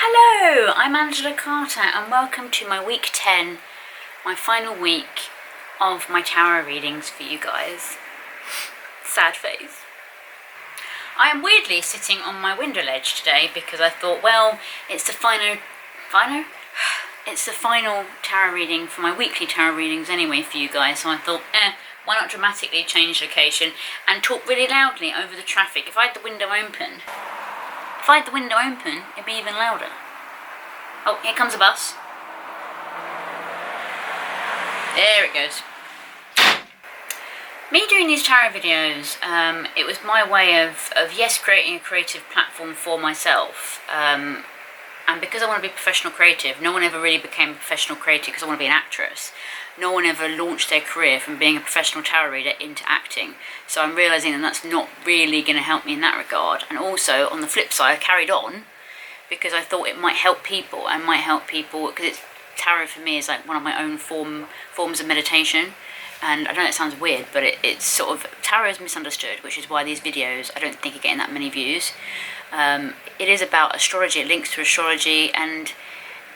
Hello, I'm Angela Carter and welcome to my week 10, my final week of my tarot readings for you guys. Sad face. I am weirdly sitting on my window ledge today because I thought, well, it's the final tarot reading for my weekly tarot readings anyway for you guys, so I thought, why not dramatically change location and talk really loudly over the traffic. If I had the window open, it'd be even louder. Oh, here comes a bus. There it goes. Me doing these tarot videos, it was my way of yes, creating a creative platform for myself. And because I want to be professional creative, no one ever really became a professional creative because I want to be an actress. No one ever launched their career from being a professional tarot reader into acting. So I'm realising that that's not really going to help me in that regard. And also, on the flip side, I carried on because I thought it might help people. Because tarot for me is like one of my own forms of meditation. And I know it sounds weird, but it's sort of, tarot is misunderstood, which is why these videos I don't think are getting that many views. It is about astrology, it links to astrology, and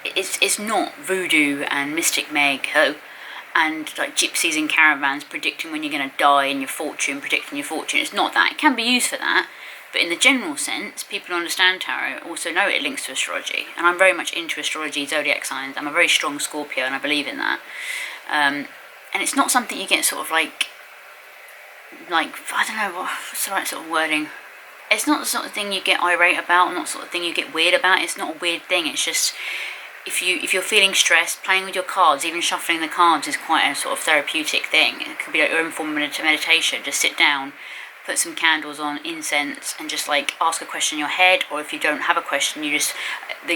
it's not voodoo and Mystic Meg, and like gypsies in caravans predicting when you're going to die and predicting your fortune. It's not that. It can be used for that, but in the general sense, people who understand tarot also know it links to astrology, and I'm very much into astrology, zodiac signs. I'm a very strong Scorpio and I believe in that. And it's not something you get sort of like I don't know, what's the right sort of wording? It's not the sort of thing you get irate about, not the sort of thing you get weird about. It's not a weird thing. It's just, if you're feeling stressed, playing with your cards, even shuffling the cards is quite a sort of therapeutic thing. It could be like your own form of meditation. Just sit down, put some candles on, incense, and just like ask a question in your head, or if you don't have a question, you've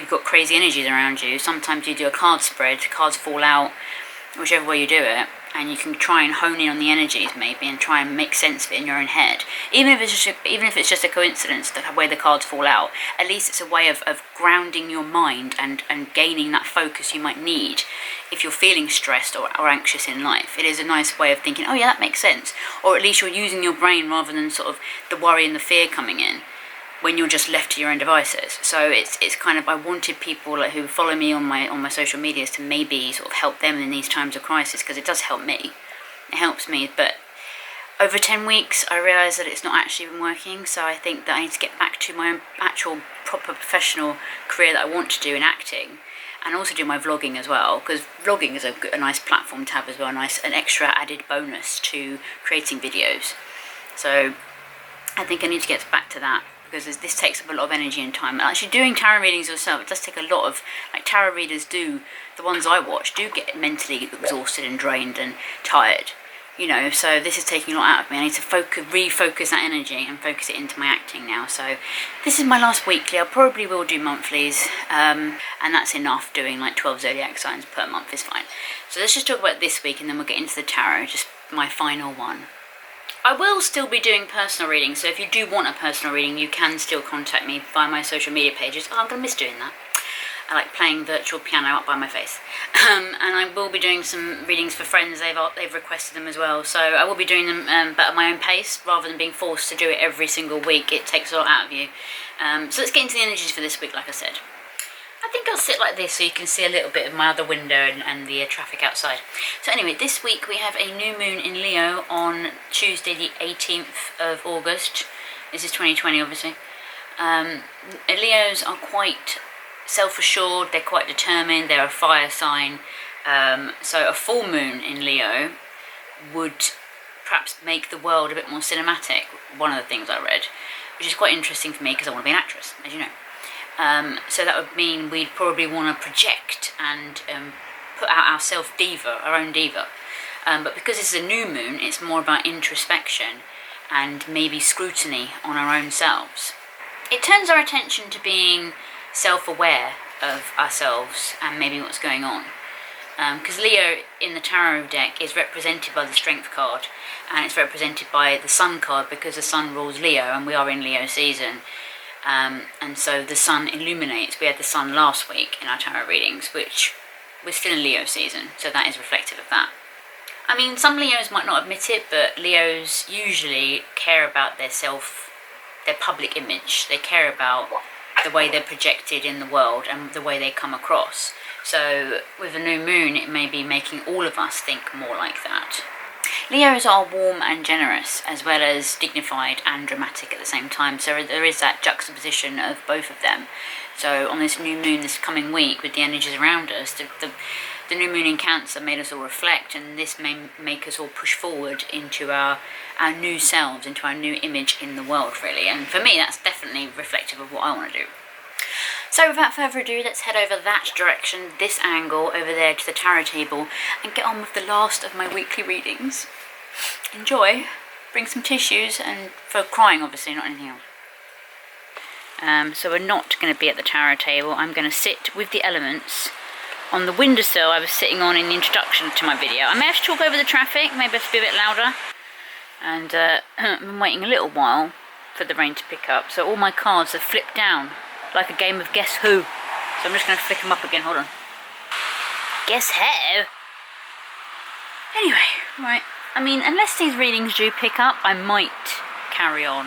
got crazy energies around you. Sometimes you do a card spread, cards fall out, whichever way you do it, and you can try and hone in on the energies maybe and try and make sense of it in your own head. Even if it's just a coincidence the way the cards fall out, at least it's a way of grounding your mind and gaining that focus you might need if you're feeling stressed or anxious in life. It is a nice way of thinking, oh yeah, that makes sense. Or at least you're using your brain rather than sort of the worry and the fear coming in when you're just left to your own devices. So it's kind of, I wanted people who follow me on my social medias to maybe sort of help them in these times of crisis, because it does help me. It helps me, but over 10 weeks I realised that it's not actually been working, so I think that I need to get back to my own actual proper professional career that I want to do in acting, and also do my vlogging as well, because vlogging is a nice platform to have as well, an extra added bonus to creating videos. So I think I need to get back to that, because this takes up a lot of energy and time. And actually doing tarot readings yourself, it does take a lot of, tarot readers do, the ones I watch, do get mentally exhausted and drained and tired, so this is taking a lot out of me. I need to refocus that energy and focus it into my acting now. So this is my last weekly. I probably will do monthlies, and that's enough. Doing 12 zodiac signs per month is fine. So let's just talk about this week and then we'll get into the tarot, just my final one. I will still be doing personal readings, so if you do want a personal reading, you can still contact me via my social media pages. Oh, I'm going to miss doing that. I like playing virtual piano up by my face. And I will be doing some readings for friends. They've requested them as well, so I will be doing them, but at my own pace, rather than being forced to do it every single week. It takes a lot out of you. So let's get into the energies for this week, like I said. I think I'll sit like this so you can see a little bit of my other window and the traffic outside. So anyway, this week we have a new moon in Leo on Tuesday the 18th of August. This is 2020 obviously. Leos are quite self-assured, they're quite determined, they're a fire sign. So a full moon in Leo would perhaps make the world a bit more cinematic, one of the things I read, which is quite interesting for me because I want to be an actress, as you know. So that would mean we'd probably want to project and put out our self-diva, our own diva. But because this is a new moon, it's more about introspection and maybe scrutiny on our own selves. It turns our attention to being self-aware of ourselves and maybe what's going on. Because Leo in the tarot deck is represented by the Strength card, and it's represented by the Sun card because the Sun rules Leo and we are in Leo season. And so the sun illuminates. We had the sun last week in our tarot readings, which we're still in Leo season, so that is reflective of that. I mean, some Leos might not admit it, but Leos usually care about their public image. They care about the way they're projected in the world and the way they come across. So with a new moon, it may be making all of us think more like that. Leos are warm and generous, as well as dignified and dramatic at the same time. So there is that juxtaposition of both of them. So on this new moon this coming week, with the energies around us, the new moon in Cancer made us all reflect, and this may make us all push forward into our new selves, into our new image in the world, really. And for me, that's definitely reflective of what I want to do. So without further ado, let's head over that direction, this angle, over there to the tarot table, and get on with the last of my weekly readings. Enjoy. Bring some tissues, and for crying, obviously, not anything else. So we're not going to be at the tarot table. I'm going to sit with the elements on the windowsill I was sitting on in the introduction to my video. I may have to talk over the traffic, maybe have to be a bit louder. And I've been waiting a little while for the rain to pick up, so all my cards have flipped down, like a game of Guess Who. So I'm just going to flick them up again, hold on. Guess who? Anyway, right. I mean, unless these readings do pick up, I might carry on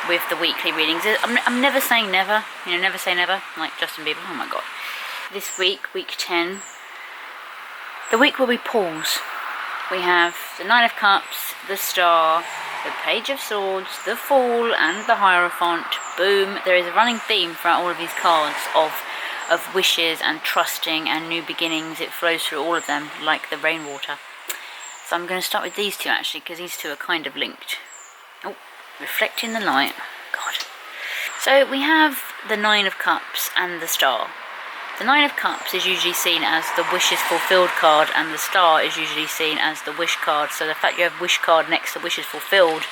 with the weekly readings. I'm never saying never, you know, never say never, like Justin Bieber. Oh my god. This week, week 10, the week where we pause. We have the Nine of Cups, the Star, the Page of Swords, the Fool, and the Hierophant. Boom. There is a running theme throughout all of these cards of wishes and trusting and new beginnings. It flows through all of them like the rainwater. So I'm going to start with these two, actually, because these two are kind of linked. Oh, reflecting the light. God. So we have the Nine of Cups and the Star. The Nine of Cups is usually seen as the wishes fulfilled card, and the Star is usually seen as the wish card. So the fact you have wish card next to wishes fulfilled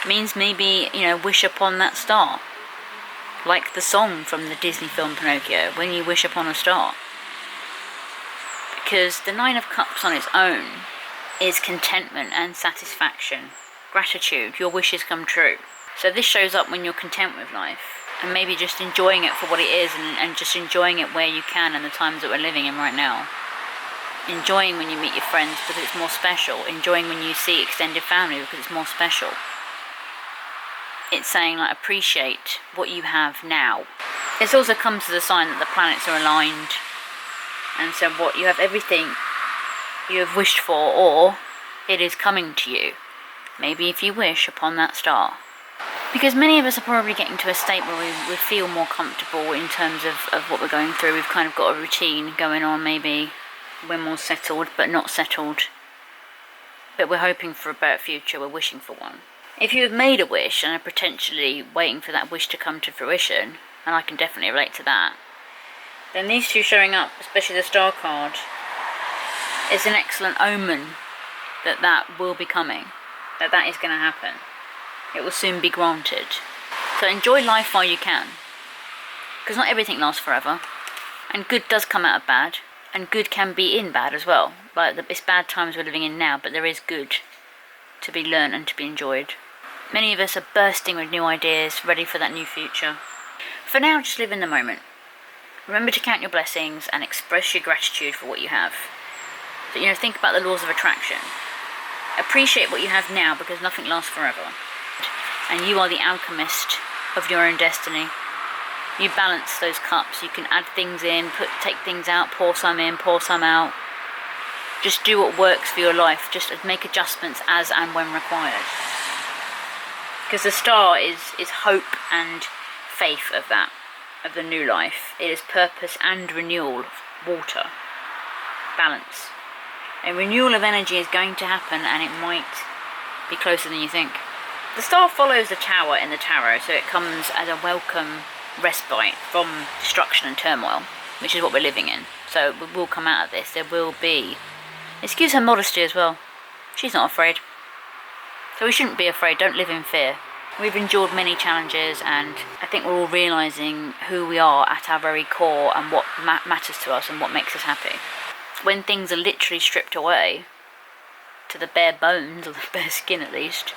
means maybe, you know, wish upon that star. Like the song from the Disney film Pinocchio, When You Wish Upon a Star. Because the Nine of Cups on its own is contentment and satisfaction, gratitude, your wishes come true. So this shows up when you're content with life, and maybe just enjoying it for what it is, and just enjoying it where you can in the times that we're living in right now. Enjoying when you meet your friends because it's more special. Enjoying when you see extended family because it's more special. It's saying, like, appreciate what you have now. This also comes as a sign that the planets are aligned, and so what you have, everything you have wished for, or it is coming to you. Maybe if you wish upon that star. Because many of us are probably getting to a state where we feel more comfortable in terms of what we're going through. We've kind of got a routine going on, maybe we're more settled, but not settled. But we're hoping for a better future, we're wishing for one. If you have made a wish and are potentially waiting for that wish to come to fruition, and I can definitely relate to that, then these two showing up, especially the Star card, is an excellent omen that will be coming, that is going to happen. It will soon be granted. So enjoy life while you can, because not everything lasts forever, and good does come out of bad, and good can be in bad as well. Like, it's bad times we're living in now, but there is good to be learned and to be enjoyed. Many of us are bursting with new ideas, ready for that new future. For now, just live in the moment. Remember to count your blessings and express your gratitude for what you have. So, you know, think about the laws of attraction. Appreciate what you have now, because nothing lasts forever. And you are the alchemist of your own destiny. You balance those cups. You can add things in, take things out, pour some in, pour some out. Just do what works for your life. Just make adjustments as and when required. Because the Star is hope and faith of that, of the new life. It is purpose and renewal, water, balance. A renewal of energy is going to happen, and it might be closer than you think. The Star follows the Tower in the tarot, so it comes as a welcome respite from destruction and turmoil, which is what we're living in. So we will come out of this. There will be... Excuse her modesty as well. She's not afraid. So we shouldn't be afraid. Don't live in fear. We've endured many challenges, and I think we're all realising who we are at our very core and what matters to us and what makes us happy. When things are literally stripped away to the bare bones, or the bare skin at least,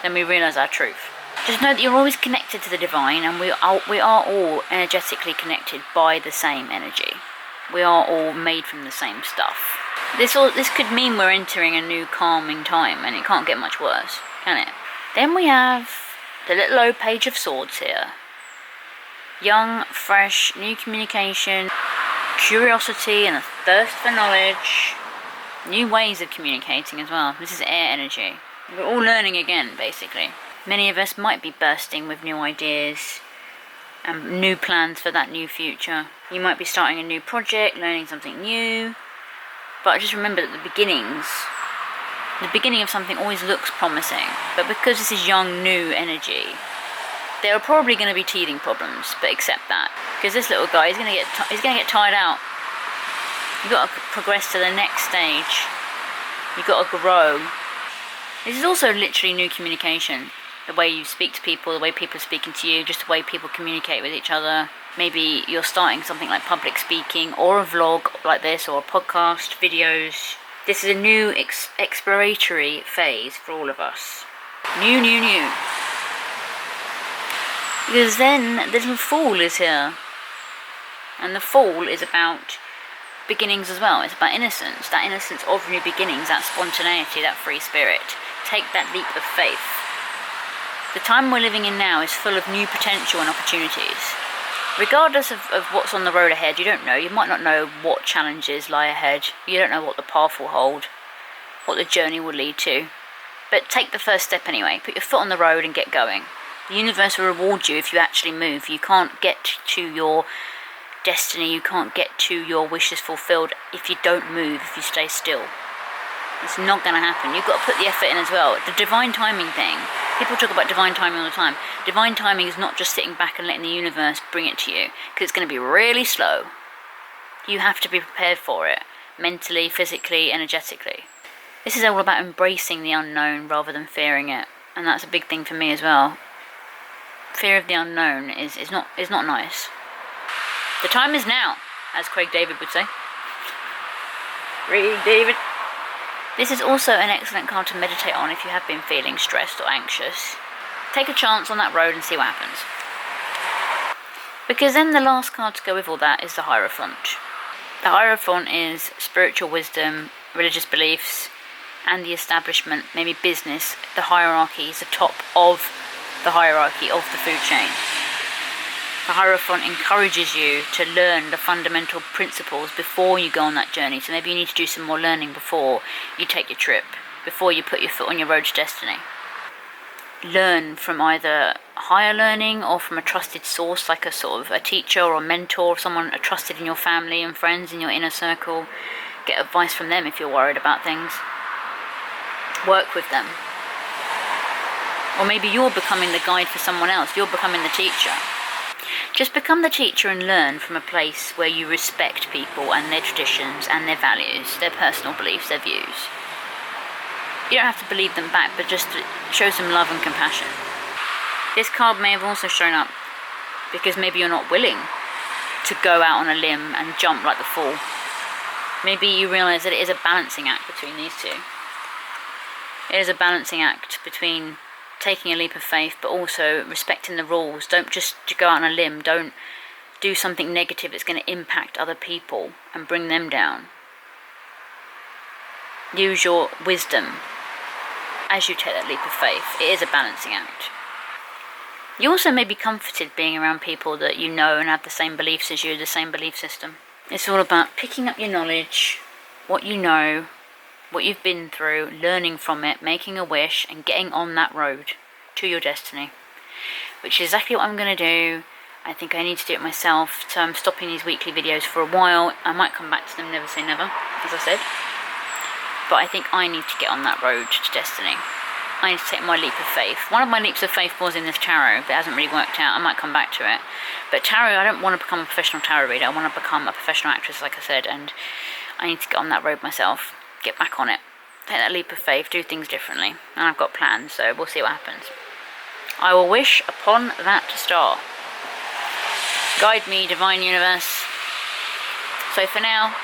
then we realise our truth. Just know that you're always connected to the divine, and we are all energetically connected by the same energy. We are all made from the same stuff. This could mean we're entering a new calming time, and it can't get much worse, can it? Then we have the little old Page of Swords here. Young, fresh, new communication, curiosity and a thirst for knowledge. New ways of communicating as well. This is air energy. We're all learning again, basically. Many of us might be bursting with new ideas and new plans for that new future. You might be starting a new project, learning something new. But just remember that the beginning of something always looks promising. But because this is young, new energy, there are probably going to be teething problems, but accept that. Because this little guy is going to get tired out. You've got to progress to the next stage. You've got to grow. This is also literally new communication. The way you speak to people, the way people are speaking to you, just the way people communicate with each other. Maybe you're starting something like public speaking, or a vlog like this, or a podcast, videos. This is a new exploratory phase for all of us. New. Because then the little fall is here. And the fall is about beginnings as well. It's about innocence. That innocence of new beginnings, that spontaneity, that free spirit. Take that leap of faith. The time we're living in now is full of new potential and opportunities. Regardless of what's on the road ahead, you don't know. You might not know what challenges lie ahead. You don't know what the path will hold, what the journey will lead to. But take the first step anyway. Put your foot on the road and get going. The universe will reward you if you actually move. You can't get to your destiny, you can't get to your wishes fulfilled if you don't move, if you stay still. It's not going to happen. You've got to put the effort in as well. The divine timing thing. People talk about divine timing all the time. Divine timing is not just sitting back and letting the universe bring it to you, because it's going to be really slow. You have to be prepared for it, mentally, physically, energetically. This is all about embracing the unknown rather than fearing it, and that's a big thing for me as well. Fear of the unknown is not nice. The time is now, as Craig David would say. Craig David. This is also an excellent card to meditate on if you have been feeling stressed or anxious. Take a chance on that road and see what happens. Because then the last card to go with all that is the Hierophant. The Hierophant is spiritual wisdom, religious beliefs, and the establishment, maybe business. The hierarchy is the top of the hierarchy of the food chain. The Hierophant encourages you to learn the fundamental principles before you go on that journey. So maybe you need to do some more learning before you take your trip, before you put your foot on your road to destiny. Learn from either higher learning or from a trusted source, like a sort of a teacher or a mentor, or someone trusted in your family and friends in your inner circle. Get advice from them if you're worried about things. Work with them. Or maybe you're becoming the guide for someone else. You're becoming the teacher. Just become the teacher and learn from a place where you respect people and their traditions and their values, their personal beliefs, their views. You don't have to believe them back, but just show some love and compassion. This card may have also shown up because maybe you're not willing to go out on a limb and jump like the fool. Maybe you realise that it is a balancing act between these two. It is a balancing act between taking a leap of faith, but also respecting the rules. Don't just go out on a limb. Don't do something negative that's going to impact other people and bring them down. Use your wisdom as you take that leap of faith. It is a balancing act. You also may be comforted being around people that you know and have the same beliefs as you, the same belief system. It's all about picking up your knowledge, what you know, what you've been through, learning from it, making a wish, and getting on that road to your destiny. Which is exactly what I'm going to do. I think I need to do it myself, so I'm stopping these weekly videos for a while. I might come back to them, never say never, as I said. But I think I need to get on that road to destiny. I need to take my leap of faith. One of my leaps of faith was in this tarot, but it hasn't really worked out. I might come back to it. But tarot, I don't want to become a professional tarot reader. I want to become a professional actress, like I said, and I need to get on that road myself. Get back on it, take that leap of faith, do things differently, and I've got plans, so we'll see what happens. I will wish upon that star. Guide me, divine universe. So for now,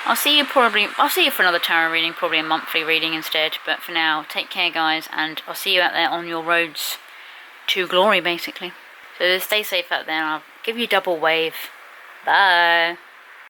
I'll see you for another tarot reading, probably a monthly reading instead, but for now, take care guys, and I'll see you out there on your roads to glory, basically. So stay safe out there, and I'll give you a double wave. Bye.